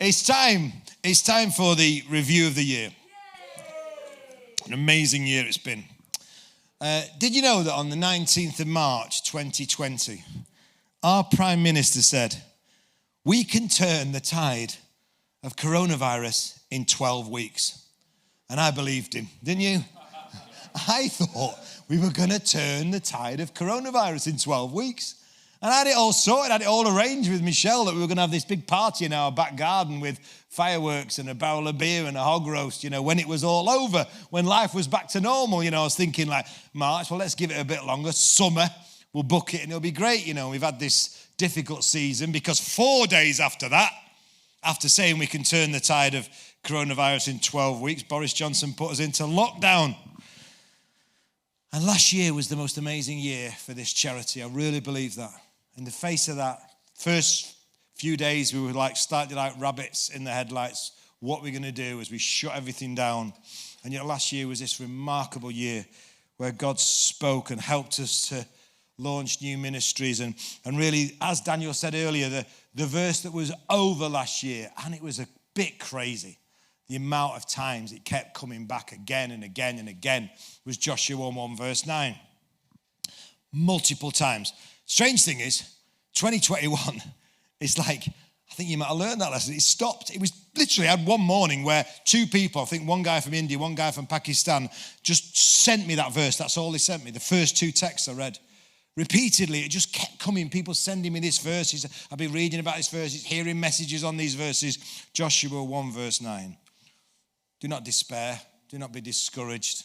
It's time. It's time for the review of the year. An amazing year it's been. Did you know that on the 19th of March 2020, our Prime Minister said, we can turn the tide of coronavirus in 12 weeks. And I believed him, didn't you? I thought we were going to turn the tide of coronavirus in 12 weeks. And I had it all sorted, I had it all arranged with Michelle that we were going to have this big party in our back garden with fireworks and a barrel of beer and a hog roast, when it was all over, when life was back to normal. I was thinking like, March, well, let's give it a bit longer. Summer, we'll book it and it'll be great. We've had this difficult season because 4 days after that, after saying we can turn the tide of coronavirus in 12 weeks, Boris Johnson put us into lockdown. And last year was the most amazing year for this charity. I really believe that. In the face of that, first few days we were started like rabbits in the headlights. What we're going to do as we shut everything down. And yet last year was this remarkable year where God spoke and helped us to launch new ministries. And really, as Daniel said earlier, the verse that was over last year, and it was a bit crazy. The amount of times it kept coming back again and again and again was Joshua 1 verse 9. Multiple times. Strange thing is, 2021, it's like, I think you might have learned that lesson. It stopped. It was literally, I had one morning where two people, I think one guy from India, one guy from Pakistan, just sent me that verse. That's all they sent me. The first two texts I read. Repeatedly, it just kept coming. People sending me this verse. I've been reading about this verse, hearing messages on these verses. Joshua 1 verse 9. Do not despair. Do not be discouraged.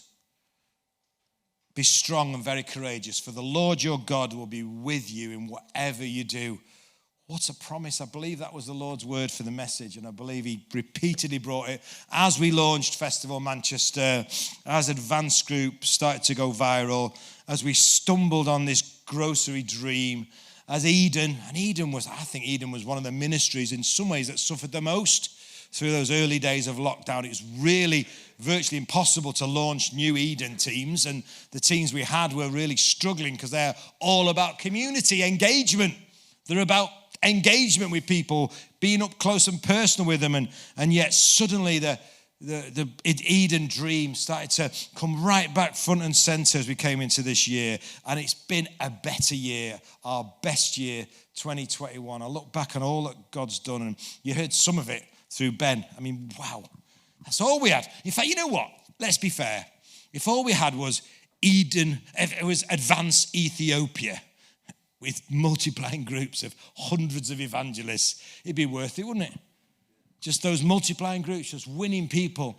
Be strong and very courageous, for the Lord your God will be with you in whatever you do. What a promise. I believe that was the Lord's word for the message, and I believe he repeatedly brought it as we launched Festival Manchester, as Advanced Group started to go viral, as we stumbled on this grocery dream, as Eden, and I think Eden was one of the ministries in some ways that suffered the most through those early days of lockdown. It was really virtually impossible to launch new Eden teams, and the teams we had were really struggling because they're all about community engagement. They're about engagement with people, being up close and personal with them, and yet suddenly the Eden dream started to come right back front and center as we came into this year, and it's been a better year, our best year, 2021. I look back on all that God's done, and you heard some of it through Ben. I mean, wow, that's all we had. In fact, you know what? Let's be fair. If all we had was Eden, if it was Advanced Ethiopia with multiplying groups of hundreds of evangelists, it'd be worth it, wouldn't it? Just those multiplying groups, just winning people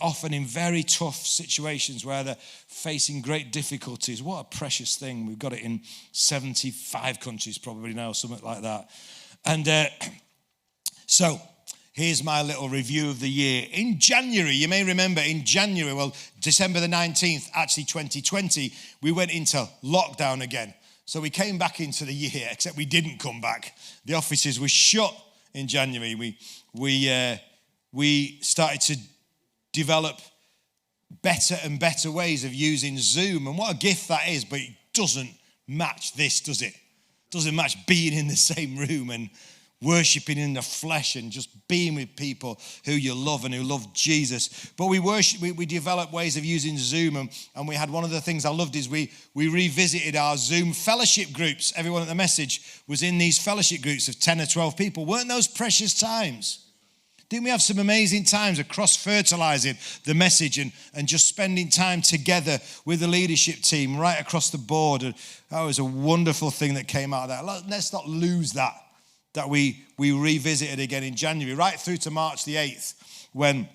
often in very tough situations where they're facing great difficulties. What a precious thing. We've got it in 75 countries probably now, something like that. And so here's my little review of the year. In January, you may remember December the 19th, actually 2020, we went into lockdown again. So we came back into the year, except we didn't come back. The offices were shut in January. We started to develop better and better ways of using Zoom. And what a gift that is, but it doesn't match this, does it? It doesn't match being in the same room and worshiping in the flesh and just being with people who you love and who love Jesus. But we developed ways of using Zoom, and we had one of the things I loved is we revisited our Zoom fellowship groups. Everyone at the message was in these fellowship groups of 10 or 12 people. Weren't those precious times? Didn't we have some amazing times of cross-fertilizing the message and just spending time together with the leadership team right across the board? And that was a wonderful thing that came out of that. Let's not lose that we revisited again in January, right through to March the 8th, when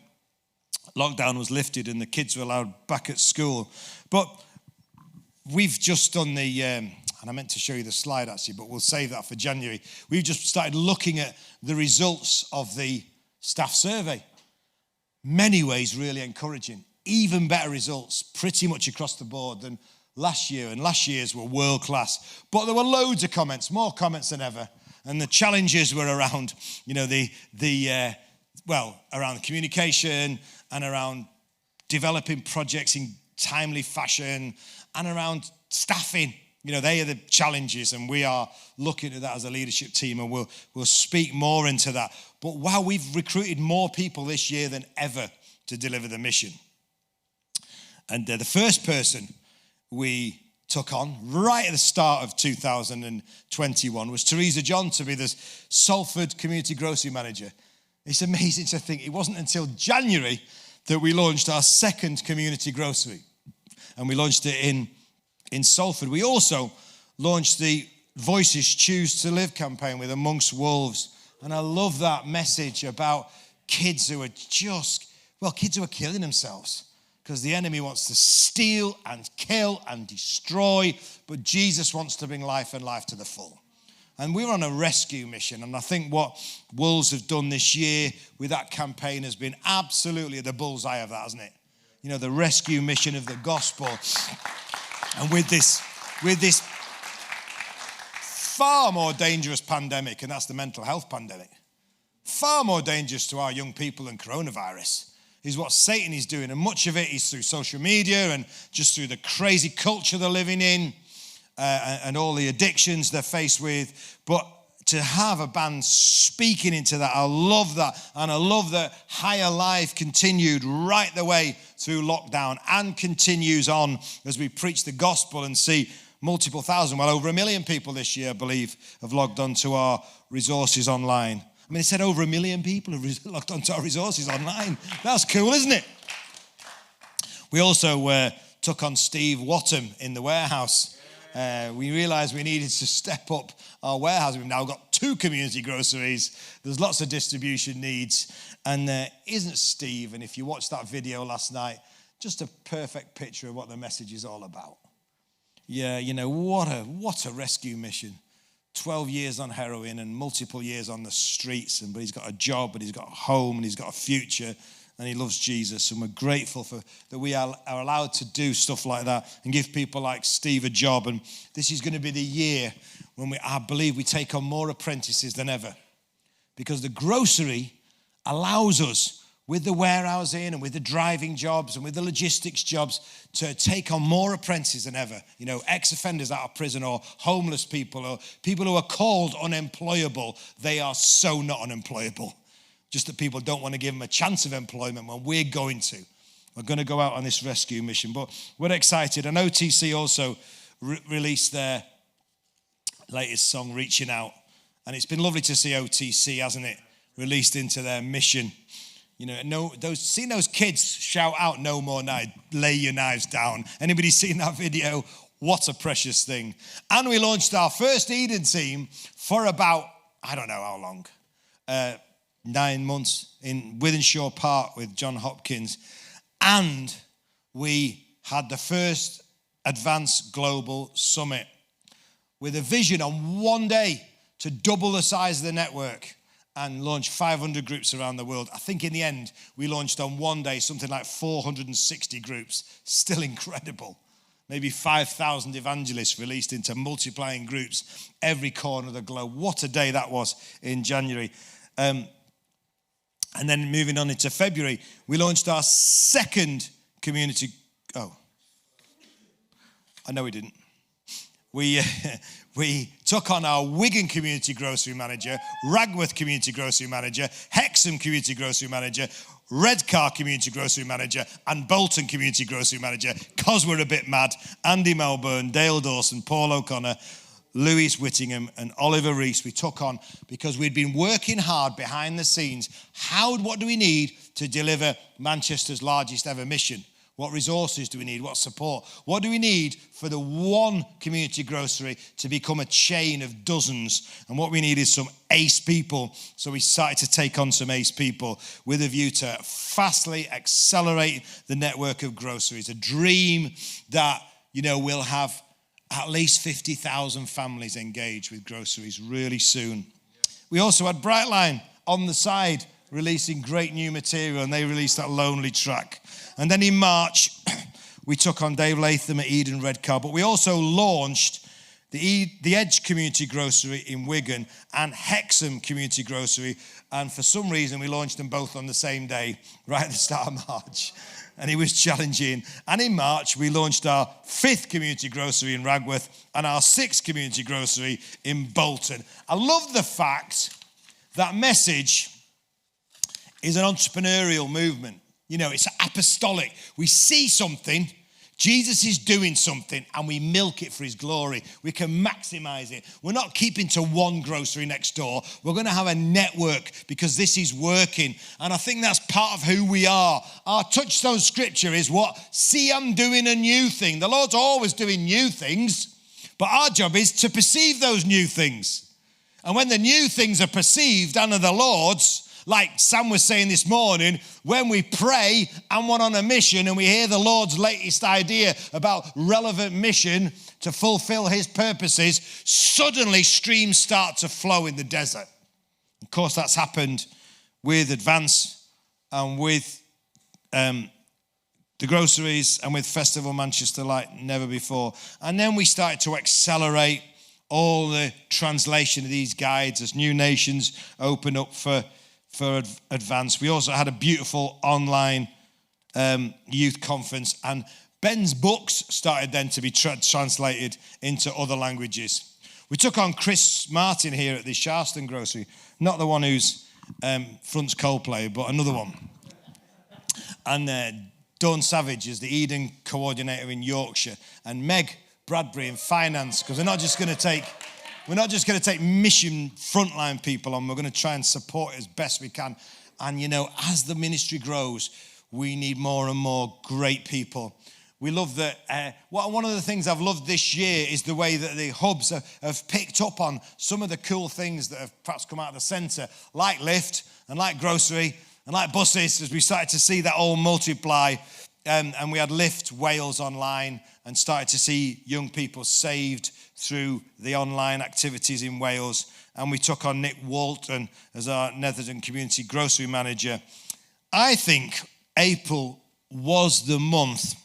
lockdown was lifted and the kids were allowed back at school. But we've just done and I meant to show you the slide actually, but we'll save that for January. We've just started looking at the results of the staff survey. Many ways really encouraging, even better results pretty much across the board than last year, and last year's were world class. But there were loads of comments, more comments than ever. And the challenges were around, around the communication and around developing projects in timely fashion and around staffing. They are the challenges, and we are looking at that as a leadership team, and we'll speak more into that. But wow, we've recruited more people this year than ever to deliver the mission. And the first person we took on right at the start of 2021 was Teresa John to be the Salford Community Grocery Manager. It's amazing to think it wasn't until January that we launched our second community grocery. And we launched it in Salford. We also launched the Voices Choose to Live campaign with Amongst Wolves. And I love that message about kids who are kids who are killing themselves because the enemy wants to steal and kill and destroy, but Jesus wants to bring life and life to the full. And we're on a rescue mission, and I think what Wolves have done this year with that campaign has been absolutely the bullseye of that, hasn't it? The rescue mission of the gospel. And with this far more dangerous pandemic, and that's the mental health pandemic, far more dangerous to our young people than coronavirus, is what Satan is doing. And much of it is through social media and just through the crazy culture they're living in and all the addictions they're faced with. But to have a band speaking into that, I love that. And I love that Higher Life continued right the way through lockdown and continues on as we preach the gospel and see multiple thousand, over 1 million people this year, I believe, have logged onto our resources online. I mean, it said over 1 million people have logged onto our resources online. That's cool, isn't it? We also took on Steve Wattham in the warehouse. We realized we needed to step up our warehouse. We've now got 2 community groceries. There's lots of distribution needs. And isn't Steve, and if you watched that video last night, just a perfect picture of what the message is all about. Yeah, what a rescue mission. 12 years on heroin and multiple years on the streets, but he's got a job, and he's got a home, and he's got a future, and he loves Jesus. And we're grateful that we are allowed to do stuff like that and give people like Steve a job. And this is going to be the year when I believe we take on more apprentices than ever, because the grocery allows us, with the warehousing and with the driving jobs and with the logistics jobs, to take on more apprentices than ever. Ex-offenders out of prison, or homeless people, or people who are called unemployable. They are so not unemployable. Just that people don't want to give them a chance of employment when we're going to. We're going to go out on this rescue mission. But we're excited. And OTC also released their latest song, Reaching Out. And it's been lovely to see OTC, hasn't it? Released into their mission. Seeing those kids shout out, "No more knives, lay your knives down." Anybody seen that video? What a precious thing. And we launched our first Eden team for about, I don't know how long, 9 months in Withenshaw Park with John Hopkins. And we had the first Advanced Global Summit with a vision on one day to double the size of the network and launch 500 groups around the world. I think in the end, we launched on one day something like 460 groups. Still incredible. Maybe 5,000 evangelists released into multiplying groups every corner of the globe. What a day that was in January. And then moving on into February, we launched our second community. Oh, I know we didn't. We took on our Wigan Community Grocery Manager, Ragworth Community Grocery Manager, Hexham Community Grocery Manager, Redcar Community Grocery Manager, and Bolton Community Grocery Manager, because we're a bit mad. Andy Melbourne, Dale Dawson, Paul O'Connor, Louise Whittingham, and Oliver Rees we took on because we'd been working hard behind the scenes. What do we need to deliver Manchester's largest ever mission? What resources do we need? What support? What do we need for the one community grocery to become a chain of dozens? And what we need is some ace people. So we started to take on some ace people with a view to fastly accelerate the network of groceries. A dream that, we'll have at least 50,000 families engaged with groceries really soon. We also had Brightline on the side releasing great new material, and they released that Lonely track. And then in March, we took on Dave Latham at Eden Redcar, but we also launched the Edge Community Grocery in Wigan and Hexham Community Grocery, and for some reason we launched them both on the same day, right at the start of March. and it was challenging. And in March, we launched our 5th community grocery in Ragworth and our 6th community grocery in Bolton. I love the fact that message is an entrepreneurial movement. You know, it's apostolic. We see something, Jesus is doing something, and we milk it for his glory. We can maximize it. We're not keeping to one grocery next door. We're going to have a network because this is working. And I think that's part of who we are. Our touchstone scripture is what? See, I'm doing a new thing. The Lord's always doing new things, but our job is to perceive those new things. And when the new things are perceived and are the Lord's, like Sam was saying this morning, when we pray and we're on a mission and we hear the Lord's latest idea about relevant mission to fulfill his purposes, suddenly streams start to flow in the desert. Of course, that's happened with Advance and with the groceries and with Festival Manchester like never before. And then we started to accelerate all the translation of these guides as new nations open up for Advance. We also had a beautiful online youth conference, and Ben's books started then to be translated into other languages. We took on Chris Martin here at the Sharston grocery, not the one who's fronts Coldplay, but another one. And Dawn Savage is the Eden coordinator in Yorkshire, and Meg Bradbury in finance, because we're not just going to take mission frontline people on. We're going to try and support it as best we can. And, you know, as the ministry grows, we need more and more great people. We love that. One of the things I've loved this year is the way that the hubs have picked up on some of the cool things that have perhaps come out of the centre, like Lift and like Grocery and like buses, as we started to see that all multiply. And we had Lift Wales online and started to see young people saved through the online activities in Wales. And we took on Nick Walton as our Netherton Community Grocery Manager. I think April was the month,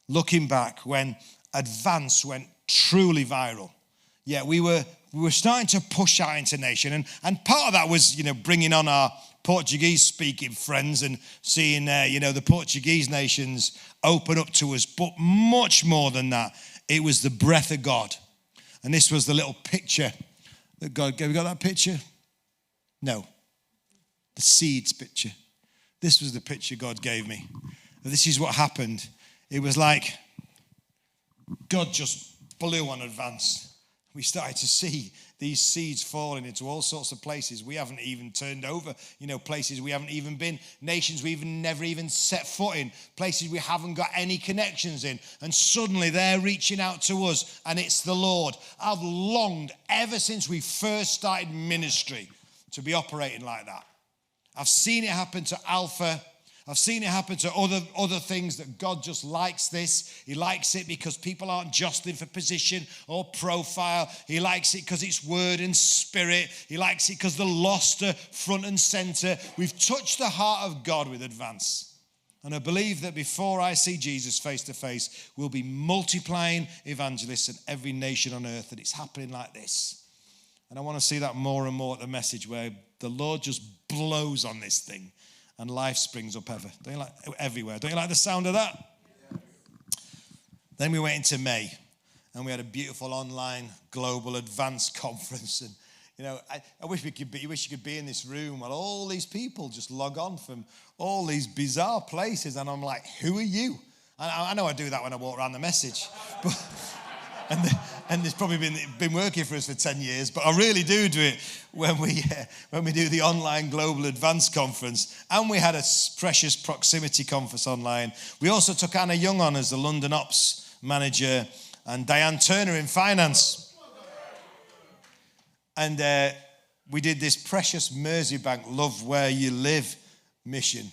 looking back, when Advance went truly viral. Yeah, we were starting to push out into nation. And part of that was, you know, bringing on our Portuguese-speaking friends and seeing, the Portuguese nations open up to us. But much more than that, it was the breath of God. And this was the little picture that God gave. We got that picture? No. The seeds picture. This was the picture God gave me. This is what happened. It was like God just blew on Advance. We started to see these seeds falling into all sorts of places we haven't even turned over, places we haven't even been, nations we've never even set foot in, places we haven't got any connections in. And suddenly they're reaching out to us, and it's the Lord. I've longed ever since we first started ministry to be operating like that. I've seen it happen to Alpha. I've seen it happen to other things that God just likes this. He likes it because people aren't jostling for position or profile. He likes it because it's word and spirit. He likes it because the lost are front and center. We've touched the heart of God with Advance. And I believe that before I see Jesus face to face, we'll be multiplying evangelists in every nation on earth, that it's happening like this. And I want to see that more and more at the message, where the Lord just blows on this thing and life springs up everywhere. Don't you like the sound of that? Yeah. Then we went into May, and we had a beautiful online global advanced conference. And I wish you could be in this room while all these people just log on from all these bizarre places. And I'm like, who are you? I know I do that when I walk around the message, but and it's probably been working for us for 10 years, but I really do it when we do the online Global Advanced Conference. And we had a precious proximity conference online. We also took Anna Young on as the London Ops Manager and Diane Turner in Finance. And we did this precious Merseybank Love Where You Live mission.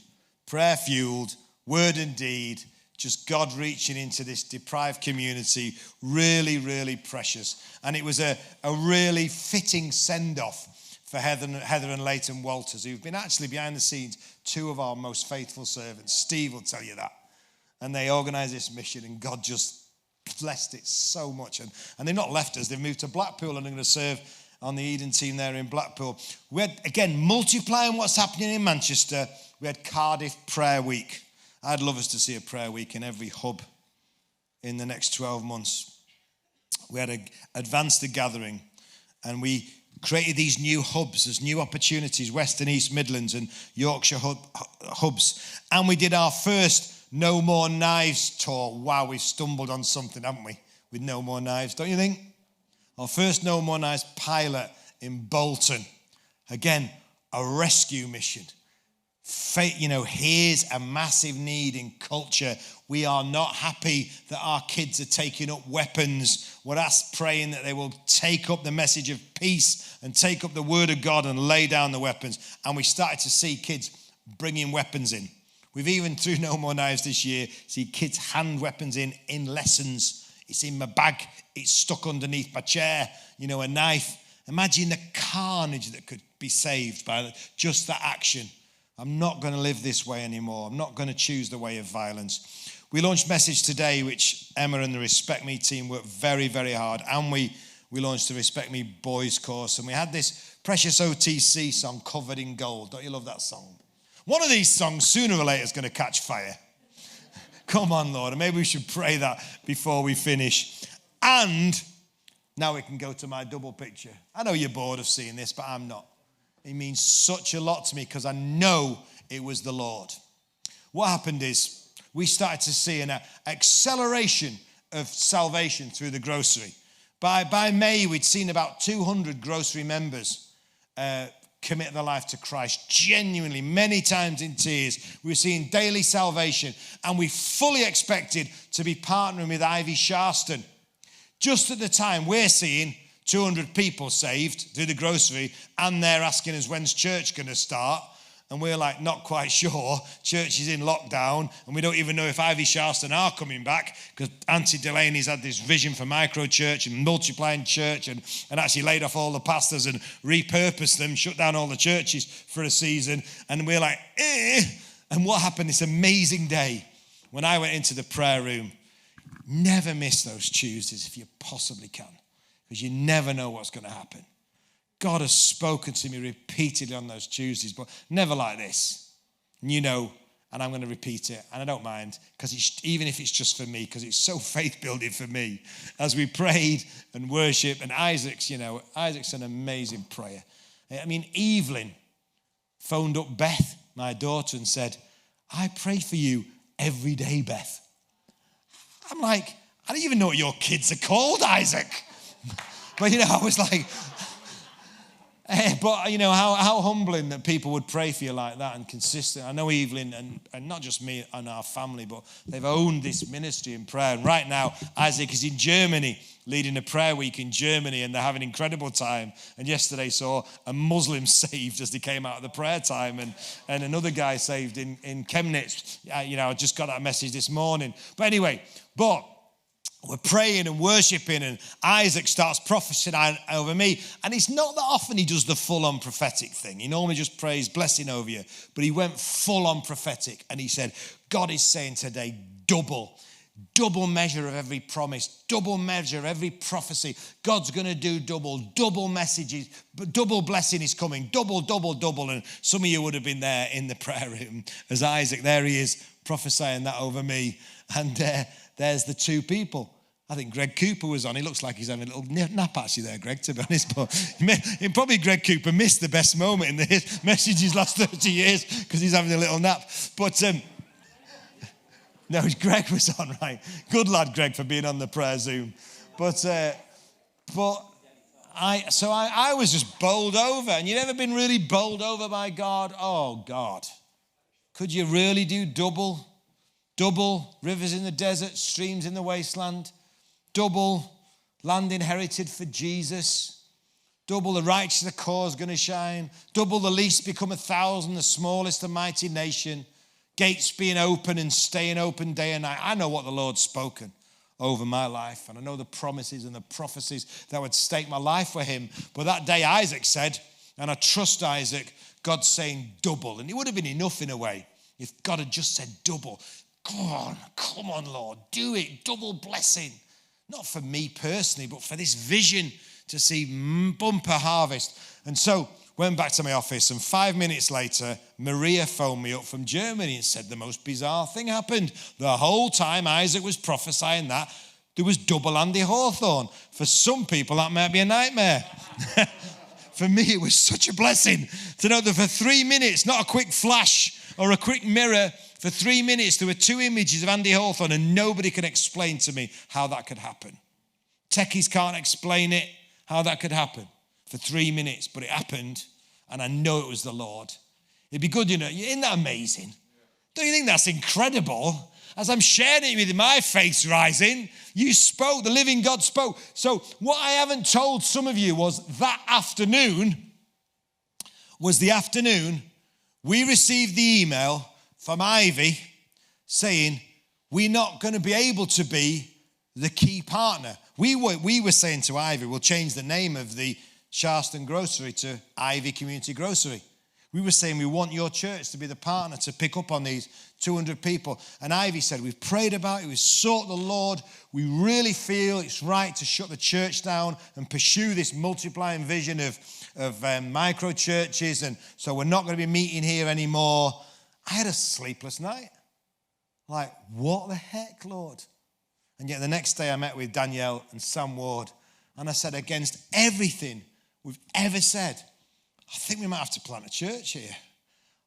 Prayer-fueled, word and deed, just God reaching into this deprived community, really, really precious. And it was a really fitting send-off for Heather and Leighton Walters, who've been actually behind the scenes, two of our most faithful servants. Steve will tell you that. And they organised this mission, and God just blessed it so much. And they've not left us. They've moved to Blackpool and are going to serve on the Eden team there in Blackpool. We had, again, multiplying what's happening in Manchester, we had Cardiff Prayer Week. I'd love us to see a prayer week in every hub in the next 12 months. We had to advance the gathering, and we created these new hubs. There's new opportunities, West and East Midlands and Yorkshire hubs. And we did our first No More Knives tour. Wow, we've stumbled on something, haven't we, with No More Knives, don't you think? Our first No More Knives pilot in Bolton. Again, a rescue mission. Here's a massive need in culture. We are not happy that our kids are taking up weapons. We're praying that they will take up the message of peace and take up the word of God and lay down the weapons. And we started to see kids bringing weapons in. We've even, through No More Knives this year, see kids hand weapons in lessons. It's in my bag. It's stuck underneath my chair. A knife. Imagine the carnage that could be saved by just that action. I'm not going to live this way anymore. I'm not going to choose the way of violence. We launched Message today, which Emma and the Respect Me team worked very, very hard. And we launched the Respect Me Boys course. And we had this Precious OTC song, Covered in Gold. Don't you love that song? One of these songs, sooner or later, is going to catch fire. Come on, Lord. And maybe we should pray that before we finish. And now we can go to my double picture. I know you're bored of seeing this, but I'm not. It means such a lot to me because I know it was the Lord. What happened is we started to see an acceleration of salvation through the grocery. By May, we'd seen about 200 grocery members commit their life to Christ, genuinely, many times in tears. We were seeing daily salvation, and we fully expected to be partnering with Ivy Sharston. Just at the time, we're seeing 200 people saved through the grocery, and they're asking us, when's church going to start? And we're like, not quite sure. Church is in lockdown, and we don't even know if Ivy Sharston are coming back, because Auntie Delaney's had this vision for micro-church and multiplying church, and actually laid off all the pastors and repurposed them, shut down all the churches for a season. And we're like, eh. And what happened this amazing day when I went into the prayer room? Never miss those Tuesdays if you possibly can, because you never know what's going to happen. God has spoken to me repeatedly on those Tuesdays, but never like this. And and I'm going to repeat it, and I don't mind, because even if it's just for me, because it's so faith-building for me, as we prayed and worship, and Isaac's an amazing prayer. I mean, Evelyn phoned up Beth, my daughter, and said, I pray for you every day, Beth. I'm like, I don't even know what your kids are called, Isaac. But, I was like, how humbling that people would pray for you like that and consistent. I know Evelyn, and not just me and our family, but they've owned this ministry in prayer. And right now, Isaac is in Germany, leading a prayer week in Germany, and they're having an incredible time. And yesterday saw a Muslim saved as they came out of the prayer time, and another guy saved in Chemnitz. I just got that message this morning. But anyway, we're praying and worshiping, and Isaac starts prophesying over me. And it's not that often he does the full-on prophetic thing. He normally just prays blessing over you. But he went full-on prophetic, and he said, God is saying today, double measure of every promise, double measure of every prophecy. God's going to do double messages, but double blessing is coming, double. And some of you would have been there in the prayer room as Isaac, there he is, prophesying that over me. And there's the two people. I think Greg Cooper was on. He looks like he's having a little nap actually there, Greg, to be honest. But probably Greg Cooper missed the best moment in the messages last 30 years because he's having a little nap. But no, Greg was on, right? Good lad, Greg, for being on the prayer Zoom. But I was just bowled over. And you've ever been really bowled over by God? Oh, God. Could you really do double? Double rivers in the desert, streams in the wasteland. Double land inherited for Jesus. Double the righteous, the cause going to shine. Double the least become 1,000, the smallest a mighty nation. Gates being open and staying open day and night. I know what the Lord's spoken over my life. And I know the promises and the prophecies that would stake my life for him. But that day Isaac said, and I trust Isaac, God's saying double. And it would have been enough in a way if God had just said double. Come on, Lord, do it. Double blessing. Not for me personally, but for this vision to see bumper harvest. And so went back to my office, and 5 minutes later, Maria phoned me up from Germany and said the most bizarre thing happened. The whole time Isaac was prophesying that, there was double Andy Hawthorne. For some people, that might be a nightmare. For me, it was such a blessing to know that for 3 minutes, not a quick flash or a quick mirror, for 3 minutes, there were 2 images of Andy Hawthorne, and nobody can explain to me how that could happen. Techies can't explain it, how that could happen for 3 minutes, but it happened, and I know it was the Lord. It'd be good, isn't that amazing? Don't you think that's incredible? As I'm sharing it with my face rising, you spoke, the living God spoke. So what I haven't told some of you was that afternoon was the afternoon we received the email from Ivy saying, we're not going to be able to be the key partner. We were saying to Ivy, we'll change the name of the Sharston Grocery to Ivy Community Grocery. We were saying we want your church to be the partner to pick up on these 200 people. And Ivy said, we've prayed about it, we've sought the Lord, we really feel it's right to shut the church down and pursue this multiplying vision of micro churches, and so we're not going to be meeting here anymore. I had a sleepless night. Like, what the heck, Lord? And yet the next day I met with Danielle and Sam Ward, and I said, against everything we've ever said, I think we might have to plant a church here.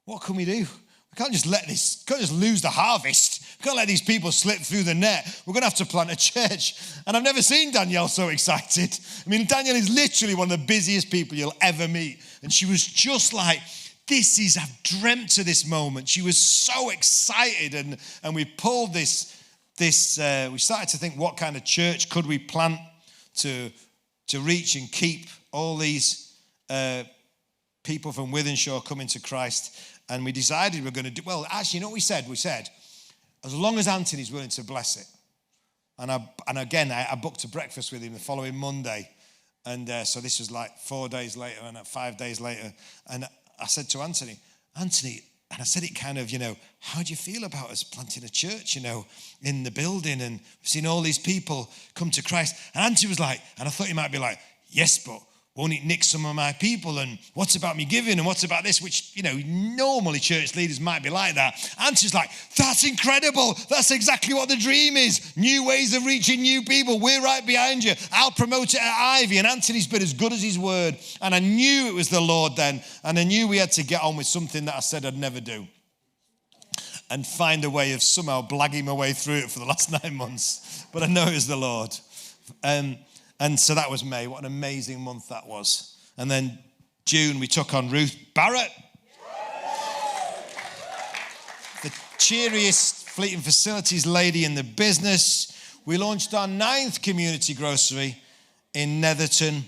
What can we do? We can't just lose the harvest. We can't let these people slip through the net. We're going to have to plant a church. And I've never seen Danielle so excited. I mean, Danielle is literally one of the busiest people you'll ever meet. And she was just like, I've dreamt of this moment. She was so excited. And we pulled this, we started to think, what kind of church could we plant to reach and keep all these people from Wythenshawe coming to Christ. And we decided we're going to do, well, actually, you know what we said? We said, as long as Anthony's willing to bless it. And again, I booked a breakfast with him the following Monday. And so this was like 4 days later and 5 days later. And I said to Anthony, and I said it kind of, how do you feel about us planting a church, in the building? And we've seen all these people come to Christ. And Anthony was like, and I thought he might be like, yes, but won't it nick some of my people? And what's about me giving? And what's about this? Which, normally church leaders might be like that. Anthony's like, that's incredible. That's exactly what the dream is. New ways of reaching new people. We're right behind you. I'll promote it at Ivy. And Anthony's been as good as his word. And I knew it was the Lord then. And I knew we had to get on with something that I said I'd never do. And find a way of somehow blagging my way through it for the last 9 months. But I know it was the Lord. And so that was May. What an amazing month that was. And then June, we took on Ruth Barrett. The cheeriest fleet and facilities lady in the business. We launched our 9th community grocery in Netherton.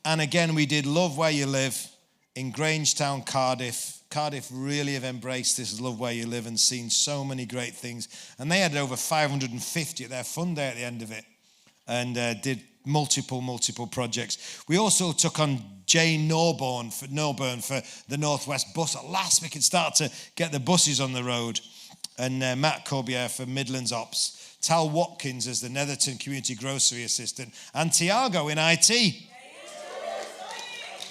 And again, we did Love Where You Live in Grangetown, Cardiff. Cardiff really have embraced this Love Where You Live and seen so many great things. And they had over 550 at their fun day at the end of it. And did multiple projects. We also took on Jane Norburn for the Northwest Bus. At last, we could start to get the buses on the road. And Matt Corbier for Midlands Ops. Tal Watkins as the Netherton Community Grocery Assistant. And Tiago in IT.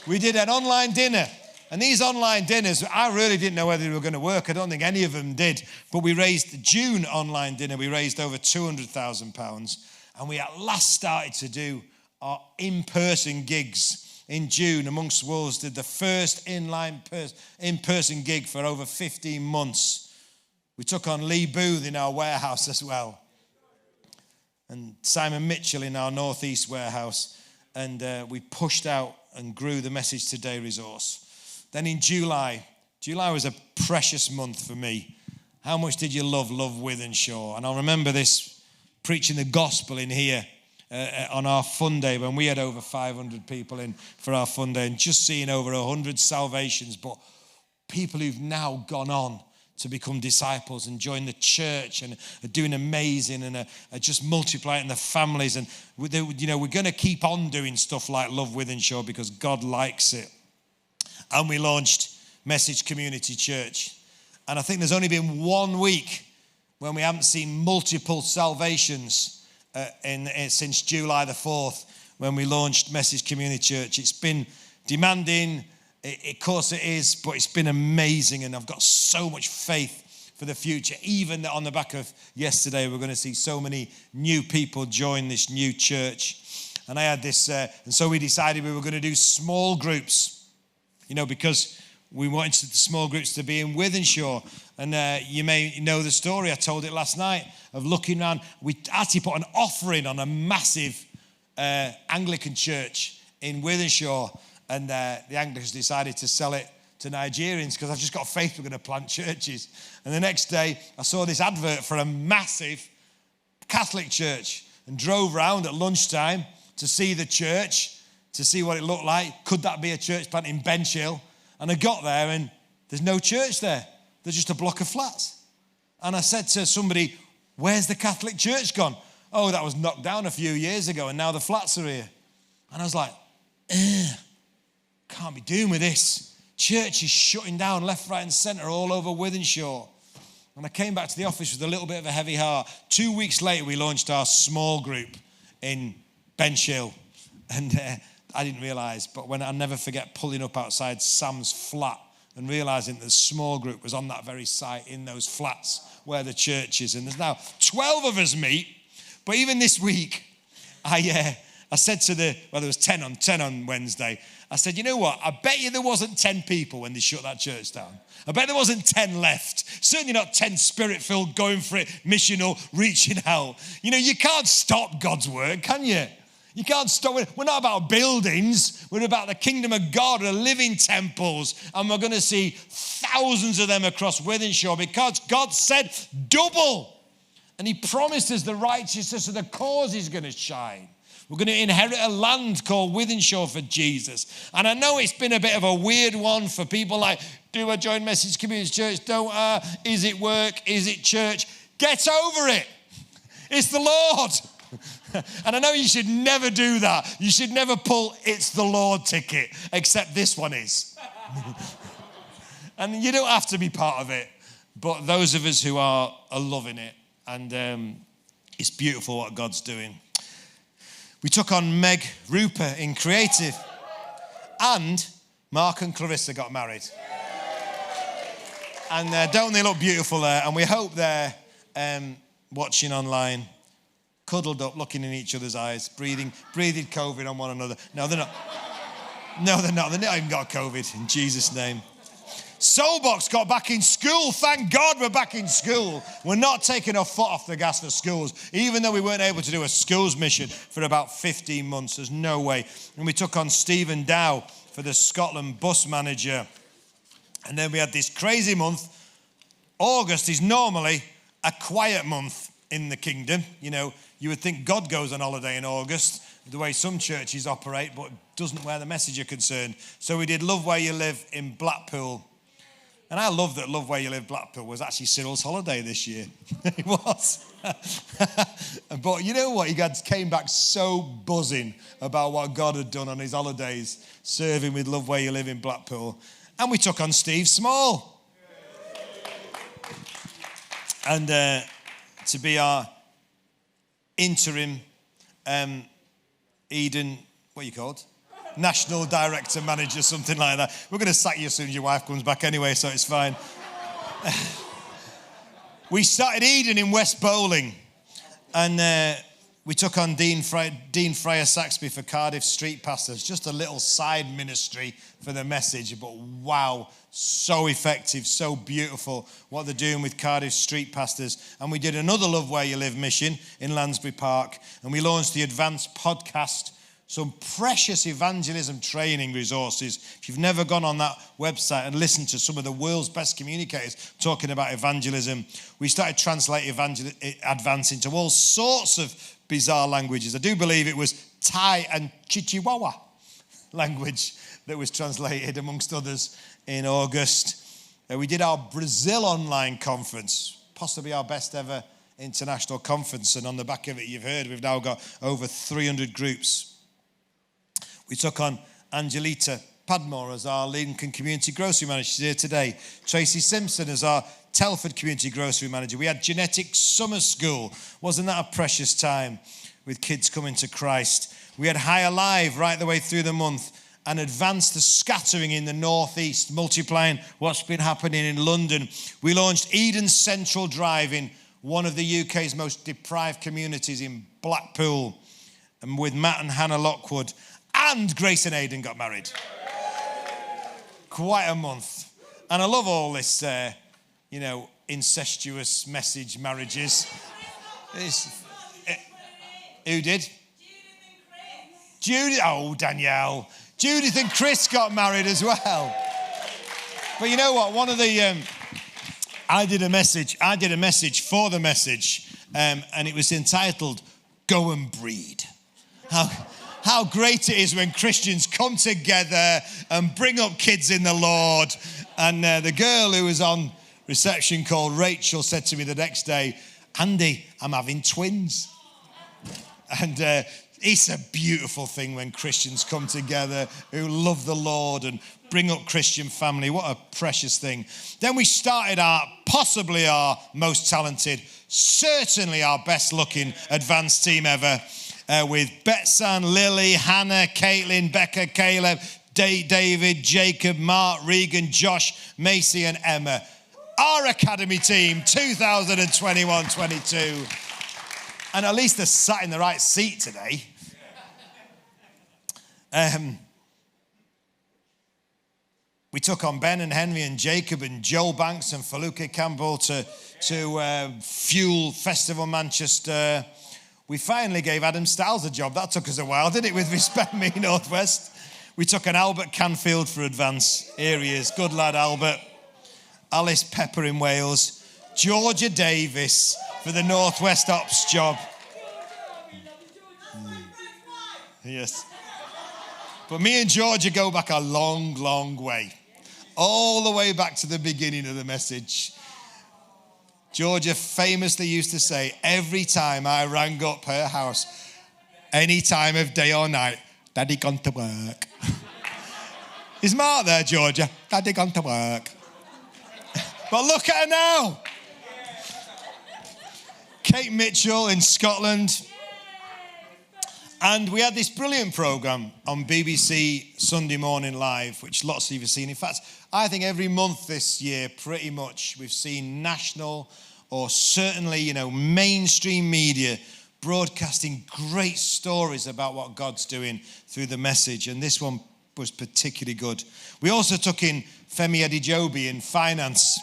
We did an online dinner. And these online dinners, I really didn't know whether they were going to work. I don't think any of them did. But we raised, June online dinner, we raised over £200,000. And we at last started to do our in-person gigs in June. Amongst Wolves did the first in-person gig for over 15 months. We took on Lee Booth in our warehouse as well. And Simon Mitchell in our Northeast warehouse. And we pushed out and grew the Message Today resource. Then in July was a precious month for me. How much did you love Wythenshawe? And I'll remember this, preaching the gospel in here on our fun day when we had over 500 people in for our fun day, and just seeing over 100 salvations, but people who've now gone on to become disciples and join the church and are doing amazing and are just multiplying their families. And we're going to keep on doing stuff like Love Wythenshawe because God likes it. And we launched Message Community Church. And I think there's only been 1 week when we haven't seen multiple salvations since July the 4th, when we launched Message Community Church. It's been demanding, Of course it is, but it's been amazing, and I've got so much faith for the future. Even on the back of yesterday, we're going to see so many new people join this new church. And I had this, and so we decided we were going to do small groups, because we wanted the small groups to be in Wythenshawe. And you may know the story, I told it last night, of looking around. We actually put an offering on a massive Anglican church in Wythenshawe, and the Anglicans decided to sell it to Nigerians because I've just got faith we're going to plant churches. And the next day, I saw this advert for a massive Catholic church and drove round at lunchtime to see the church, to see what it looked like. Could that be a church plant in Bench Hill? And I got there and there's no church there. There's just a block of flats. And I said to somebody, where's the Catholic church gone? Oh, that was knocked down a few years ago and now the flats are here. And I was like, can't be doing with this. Church is shutting down left, right and centre all over Wythenshawe. And I came back to the office with a little bit of a heavy heart. 2 weeks later, we launched our small group in Bench Hill. And I didn't realise, but I'll never forget pulling up outside Sam's flat and realising that the small group was on that very site in those flats where the church is. And there's now 12 of us meet. But even this week, I said to there was 10 on Wednesday. I said, you know what? I bet you there wasn't 10 people when they shut that church down. I bet there wasn't 10 left. Certainly not 10 spirit-filled, going for it, missional, reaching out. You can't stop God's work, can you? You can't stop it. We're not about buildings. We're about the kingdom of God, the living temples. And we're going to see thousands of them across Wythenshawe because God said double. And he promised us the righteousness of the cause is going to shine. We're going to inherit a land called Wythenshawe for Jesus. And I know it's been a bit of a weird one for people like, do I join Message Community Church? Don't I? Is it work? Is it church? Get over it. It's the Lord. And I know you should never do that. You should never pull it's the Lord ticket, except this one is. And you don't have to be part of it. But those of us who are loving it. And it's beautiful what God's doing. We took on Meg Rupert in creative. And Mark and Clarissa got married. And don't they look beautiful there? And we hope they're watching online, cuddled up, looking in each other's eyes, breathing COVID on one another. No, they're not. No, they're not. They've not even got COVID, in Jesus' name. Soulbox got back in school. Thank God we're back in school. We're not taking our foot off the gas for schools, even though we weren't able to do a schools mission for about 15 months. There's no way. And we took on Stephen Dow for the Scotland bus manager. And then we had this crazy month. August is normally a quiet month in the kingdom. You would think God goes on holiday in August, the way some churches operate, but doesn't where the message are concerned. So we did Love Where You Live in Blackpool. And I love that Love Where You Live Blackpool was actually Cyril's holiday this year. It was. But you know what? He came back so buzzing about what God had done on his holidays, serving with Love Where You Live in Blackpool. And we took on Steve Small. And to be our interim Eden, what are you called? National director, manager, something like that. We're going to sack you as soon as your wife comes back anyway, so it's fine. We started Eden in West Bowling, and we took on Dean Fryer Saxby for Cardiff Street Pastors. Just a little side ministry for the message, but wow, so effective, so beautiful what they're doing with Cardiff Street Pastors. And we did another Love Where You Live mission in Lansbury Park, and we launched the Advanced Podcast, some precious evangelism training resources. If you've never gone on that website and listened to some of the world's best communicators talking about evangelism, we started translating Advance into all sorts of bizarre languages. I do believe it was Thai and Chichihuahua language that was translated, amongst others, in August. We did our Brazil online conference, possibly our best ever international conference. And on the back of it, you've heard, we've now got over 300 groups. We took on Angelita Padmore as our Lincoln Community Grocery Manager. She's here today. Tracy Simpson as our Telford Community Grocery Manager. We had Genetics Summer School. Wasn't that a precious time with kids coming to Christ? We had High Alive right the way through the month. and advance the scattering in the northeast, multiplying what's been happening in London. We launched Eden Central Drive in one of the UK's most deprived communities in Blackpool, and with Matt and Hannah Lockwood, and Grace and Aidan got married. Quite a month. And I love all this, incestuous message marriages. Who did? Judith, Danielle. Judith and Chris got married as well. But you know what? One of the, I did a message for the message, and it was entitled, Go and Breed. How great it is when Christians come together and bring up kids in the Lord. And the girl who was on reception called Rachel said to me the next day, Andy, I'm having twins. And it's a beautiful thing when Christians come together who love the Lord and bring up Christian family. What a precious thing. Then we started possibly our most talented, certainly our best looking advanced team ever, with Betsan, Lily, Hannah, Caitlin, Becca, Caleb, David, Jacob, Mark, Regan, Josh, Macy and Emma. Our academy team, 2021-22. And at least they're sat in the right seat today. We took on Ben and Henry and Jacob and Joel Banks and Feluca Campbell to Fuel Festival Manchester. We finally gave Adam Stiles a job. That took us a while, didn't it, with Respect Me Northwest? We took an Albert Canfield for Advance. Here he is. Good lad, Albert. Alice Pepper in Wales. Georgia Davis for the Northwest Ops job. Yes. But me and Georgia go back a long, long way. All the way back to the beginning of the message. Georgia famously used to say, every time I rang up her house, any time of day or night, Daddy gone to work. Is Mark there, Georgia? Daddy gone to work. But look at her now. Kate Mitchell in Scotland. And we had this brilliant programme on BBC Sunday Morning Live, which lots of you have seen. In fact, I think every month this year, pretty much, we've seen national or certainly, mainstream media broadcasting great stories about what God's doing through the message. And this one was particularly good. We also took in Femi Adejobi in finance.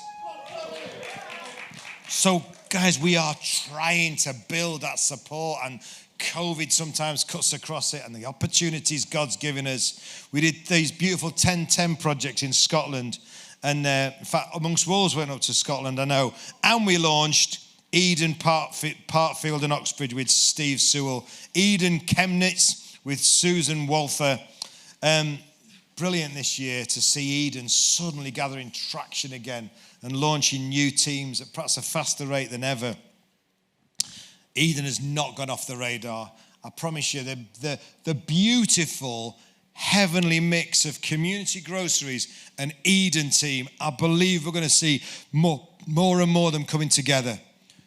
So, guys, we are trying to build that support, and COVID sometimes cuts across it, and the opportunities God's given us. We did these beautiful 10-10 projects in Scotland, and in fact, amongst Wolves went up to Scotland, I know. And we launched Eden Parkfield and Oxbridge with Steve Sewell, Eden Chemnitz with Susan Walther. Brilliant this year to see Eden suddenly gathering traction again and launching new teams at perhaps a faster rate than ever. Eden has not gone off the radar. I promise you, the beautiful heavenly mix of Community Groceries and Eden team, I believe we're going to see more and more of them coming together.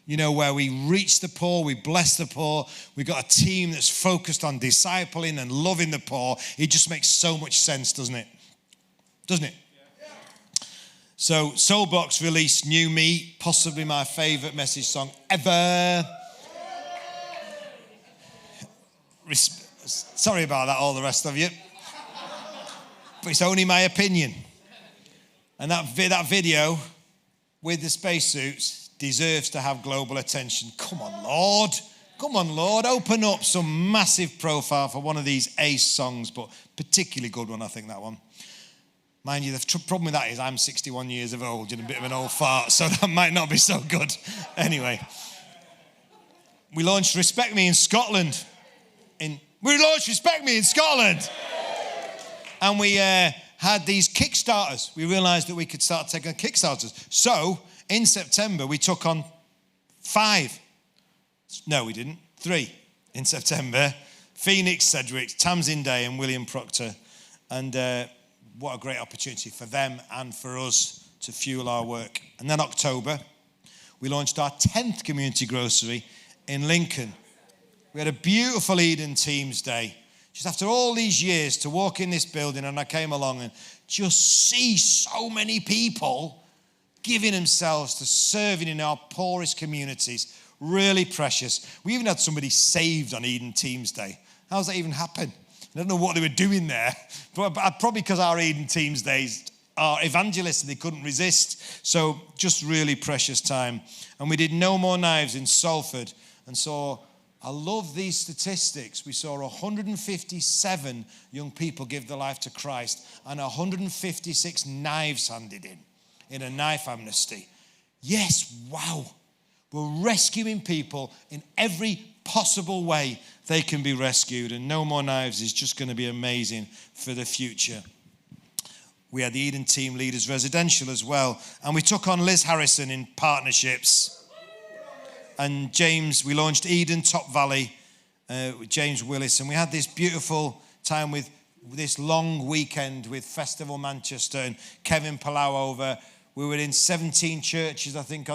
Where we reach the poor, we bless the poor. We've got a team that's focused on discipling and loving the poor. It just makes so much sense, doesn't it? Doesn't it? Yeah. So Soulbox released New Me, possibly my favourite message song ever. Sorry about that, all the rest of you. But it's only my opinion. And that video with the spacesuits deserves to have global attention. Come on, Lord. Come on, Lord. Open up some massive profile for one of these ace songs, but particularly good one, I think, that one. Mind you, the problem with that is I'm 61 years of old and a bit of an old fart, so that might not be so good. Anyway, we launched Respect Me in Scotland. And we had these Kickstarters. We realised that we could start taking Kickstarters. So, in September, we took on 5. No, we didn't. 3 in September. Phoenix Sedgwick, Tamsin Day and William Proctor. And what a great opportunity for them and for us to fuel our work. And then October, we launched our 10th community grocery in Lincoln. We had a beautiful Eden Teams Day, just after all these years, to walk in this building, and I came along and just see so many people giving themselves to serving in our poorest communities. Really precious. We even had somebody saved on Eden Teams Day. How does that even happen? I don't know what they were doing there, but probably because our Eden Teams Days are evangelists and they couldn't resist. So just really precious time. And we did No More Knives in Salford. And so I love these statistics. We saw 157 young people give their life to Christ and 156 knives handed in a knife amnesty. Yes, wow. We're rescuing people in every possible way they can be rescued. And No More Knives is just going to be amazing for the future. We had the Eden Team Leaders Residential as well. And we took on Liz Harrison in partnerships. And James, we launched Eden Top Valley with James Willis. And we had this beautiful time with this long weekend with Festival Manchester and Kevin Palau over. We were in 17 churches, I think,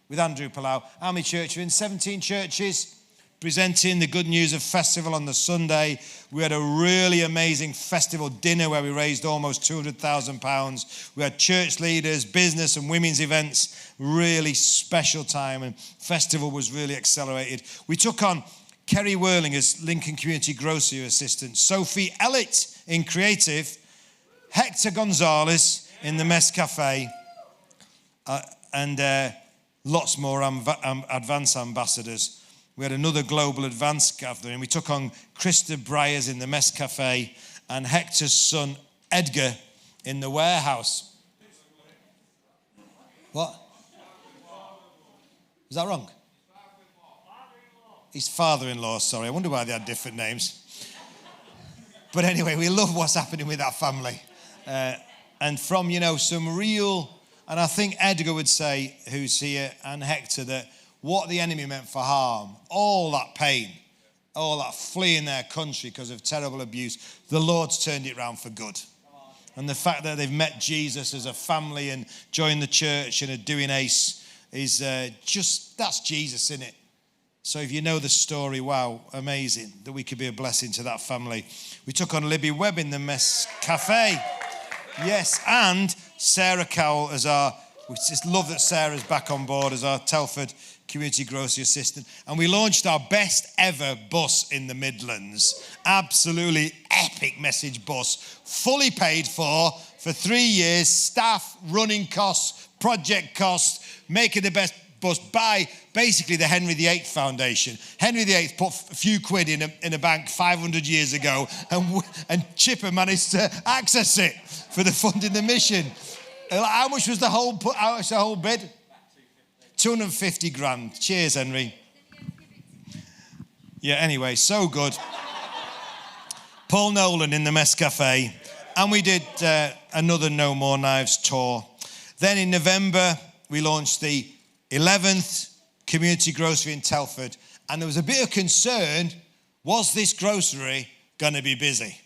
with Andrew Palau. How many churches? In 17 churches, presenting the good news of festival on the Sunday. We had a really amazing festival dinner where we raised almost £200,000. We had church leaders, business and women's events. Really special time, and festival was really accelerated. We took on Kerry Whirling as Lincoln Community Grocery Assistant, Sophie Ellett in Creative, Hector Gonzalez in the Mess Cafe, and lots more advance ambassadors. We had another global advance gathering. We took on Krista Bryers in the Mess Cafe and Hector's son Edgar in the warehouse. What? Is that wrong? His father-in-law, sorry. I wonder why they had different names. But anyway, we love what's happening with that family. And from, some real, and I think Edgar would say, who's here, and Hector, that what the enemy meant for harm, all that pain, all that fleeing their country because of terrible abuse, the Lord's turned it around for good. And the fact that they've met Jesus as a family and joined the church and are doing ACE is that's Jesus, isn't it? So if you know the story, wow, amazing that we could be a blessing to that family. We took on Libby Webb in the Mess Cafe. Yes, and Sarah Cowell as we just love that Sarah's back on board as our Telford Community Grocery Assistant. And we launched our best ever bus in the Midlands. Absolutely epic message bus. Fully paid for 3 years. Staff, running costs, project costs, making the best bus by basically the Henry VIII Foundation. Henry VIII put a few quid in a bank 500 years ago, and Chipper managed to access it for the funding the mission. How much was the whole bid? 250 grand. Cheers, Henry. Yeah, anyway, so good. Paul Nolan in the Mess Cafe. And we did another No More Knives tour. Then in November, we launched the 11th Community Grocery in Telford. And there was a bit of concern, was this grocery going to be busy?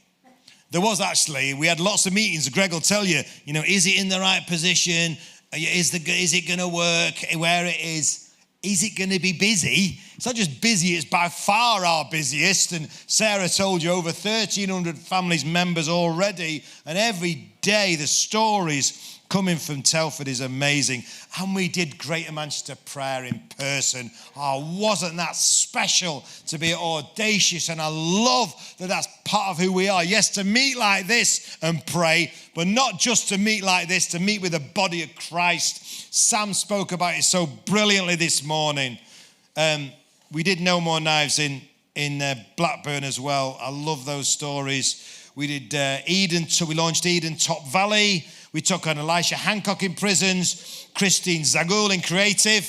There was actually. We had lots of meetings. Greg will tell you, is it in the right position? Is it going to work where it is? Is it going to be busy? It's not just busy, it's by far our busiest. And Sarah told you over 1,300 families members already. And every day the stories coming from Telford is amazing. And we did Greater Manchester Prayer in person. Oh, wasn't that special to be audacious? And I love that that's part of who we are. Yes, to meet like this and pray, but not just to meet like this, to meet with the body of Christ. Sam spoke about it so brilliantly this morning. We did No More Knives in Blackburn as well. I love those stories. We did Eden, so we launched Eden Top Valley. We took on Elisha Hancock in prisons, Christine Zagul in creative,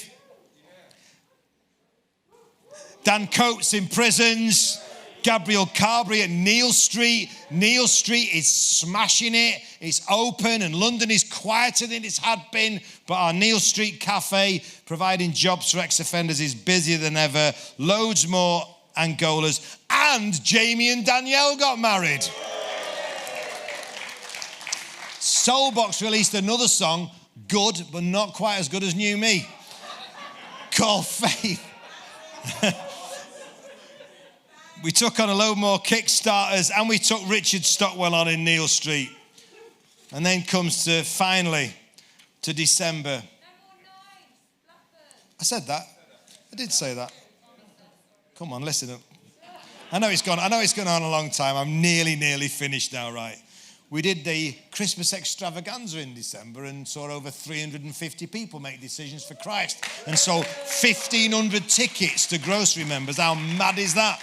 Dan Coates in prisons, Gabriel Carberry at Neil Street. Neil Street is smashing it. It's open and London is quieter than it's had been. But our Neil Street Cafe, providing jobs for ex-offenders, is busier than ever. Loads more Angolas. And Jamie and Danielle got married. Soulbox released another song, good, but not quite as good as New Me, called Faith. We took on a load more Kickstarters, and we took Richard Stockwell on in Neal Street. And then comes to, finally, to December. I said that. I did say that. Come on, listen up. I know it's gone on a long time. I'm nearly finished now, right? We did the Christmas extravaganza in December and saw over 350 people make decisions for Christ and sold 1,500 tickets to Grocery members. How mad is that?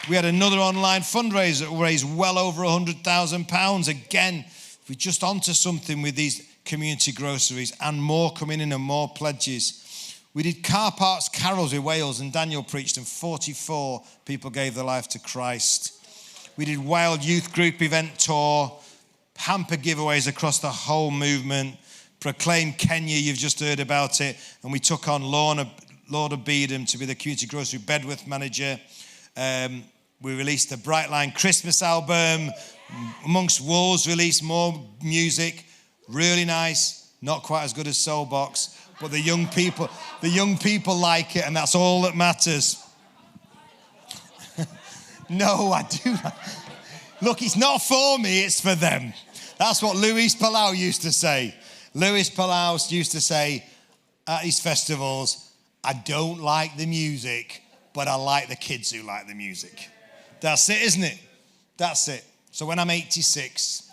We had another online fundraiser that raised well over £100,000. Again, we're just onto something with these community groceries, and more coming in and more pledges. We did car parks carols in Wales, and Daniel preached, and 44 people gave their life to Christ. We did Wild Youth Group event tour, hamper giveaways across the whole movement. Proclaim Kenya, you've just heard about it. And we took on Lorna Beedham to be the community grocery Bedworth manager. We released the Bright Line Christmas album. Amongst Wolves released more music. Really nice. Not quite as good as Soulbox. But the young people like it, and that's all that matters. No, I do not. Look, it's not for me, it's for them. That's what Luis Palau used to say. Luis Palau used to say at his festivals, I don't like the music, but I like the kids who like the music. That's it, isn't it? That's it. So when I'm 86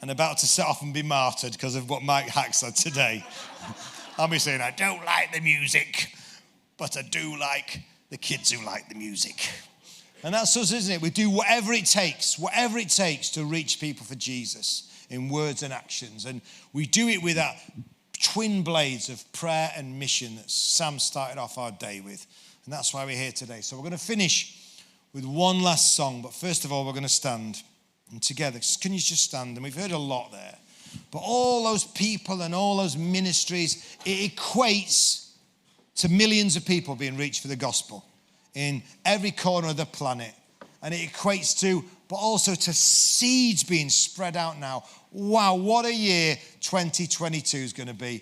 and about to set off and be martyred because of what Mike Hack said today, I'll be saying, I don't like the music, but I do like the kids who like the music. And that's us, isn't it? We do whatever it takes to reach people for Jesus in words and actions. And we do it with that twin blades of prayer and mission that Sam started off our day with. And that's why we're here today. So we're going to finish with one last song. But first of all, we're going to stand. And together, can you just stand? And we've heard a lot there. But all those people and all those ministries, it equates to millions of people being reached for the gospel in every corner of the planet. And it equates to, but also to seeds being spread out now. Wow, what a year 2022 is going to be.